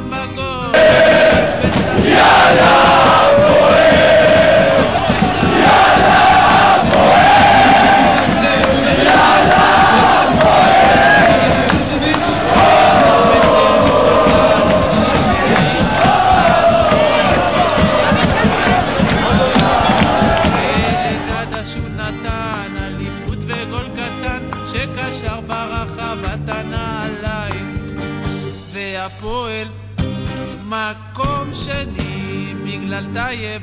גם בגול שקשר ברחבת הנעליים והפועל מקום שני בגלל טייב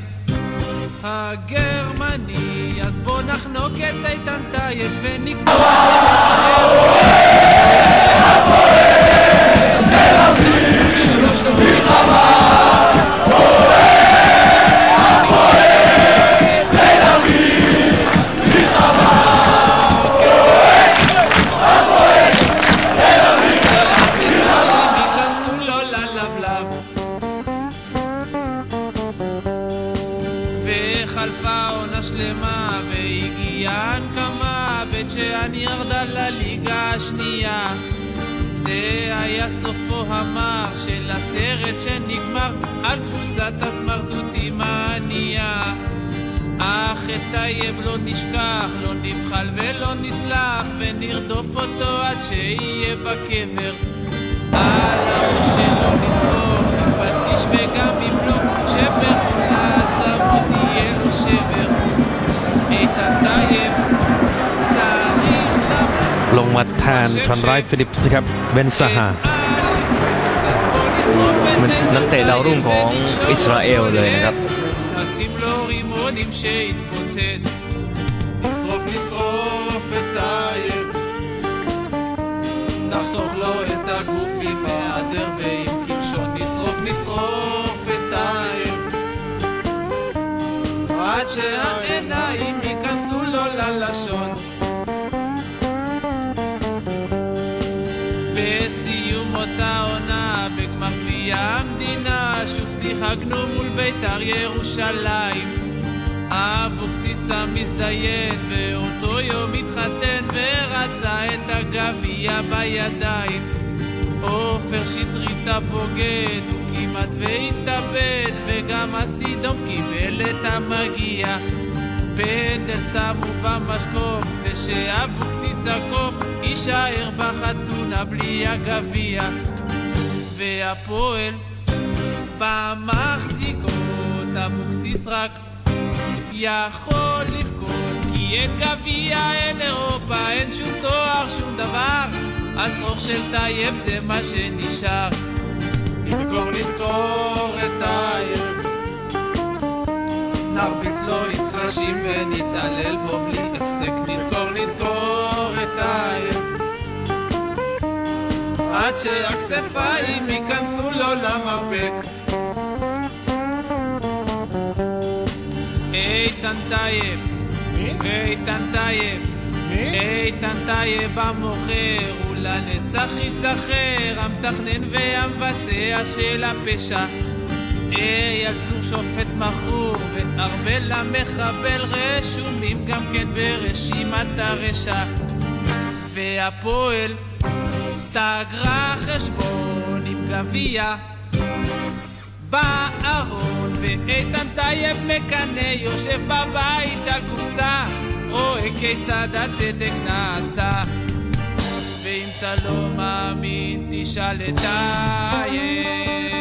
הגרמני אז בוא נחנוק את איתן טייב ונקנוק וחלפה עונה שלמה והגיעה הנקמה בית שאן ירדה לליגה השנייה זה היה סופו המר של הסרט שנגמר על קבוצת הסמרטוטים הענייה אך את טייב לא נשכח, לא נמחל ולא נסלח ונרדוף אותו עד שיהיה בקבר על הראש שלו נדפוק עם פטיש וגם עם בלוק שבכל העצמות יהיה לו שבר איתן טייב צריך למות ลงมาแทนชอนไรฟิลิปส์นะครับเบนซาฮามันนักเตะดาวรุ่งของอิสราเอลเลยนะครับנשים לו רימונים שיתפוצץ נשרוף נשרוף את טייב נחתוך לו את הגוף עם מהדר ועם קלשון נשרוף נשרוף את טייב עד שהעיניים ייכנסו לו ללשון בסיום אותה עונה בגמר גביע המדינה שוב שיחקנו מול בית"ר ירושלים אבוקסיס המזדיין באותו יום התחתן ורצה את הגביע בידיים עופר שטרית הבוגד הוא כמעט והתאבד וגם הסידום קיבל את המגיע פנדל שמו במשקוף כדי שאבוקסיס הקוף יישאר בחתונה בלי הגביע והפועל במחזיקות אבוקסיס רק יכול לבכות כי אין גביע, אין אירופה, אין שום תואר, שום דבר הסרוך של טייב זה מה שנשאר נדקור את טייב נרביץ לו עם קרשים ונתעלל בו בלי הפסק נדקור את טייב עד שהכתפיים ייכנסו לו למרפק איתן טייב איתן טייב איתן טייב המוכר ולנצח ייזכר המתכנן והמבצע של הפשע אייל צור שופט מכור וארבל המחבל רשומים גם כן ברשימת הרשע והפועל סגרה חשבון עם גביע בארון ואיתן טייב מקנה יושב בבית על כורסה רואה כיצד הצדק נעשה ואם אתה לא מאמין תשאל את טייב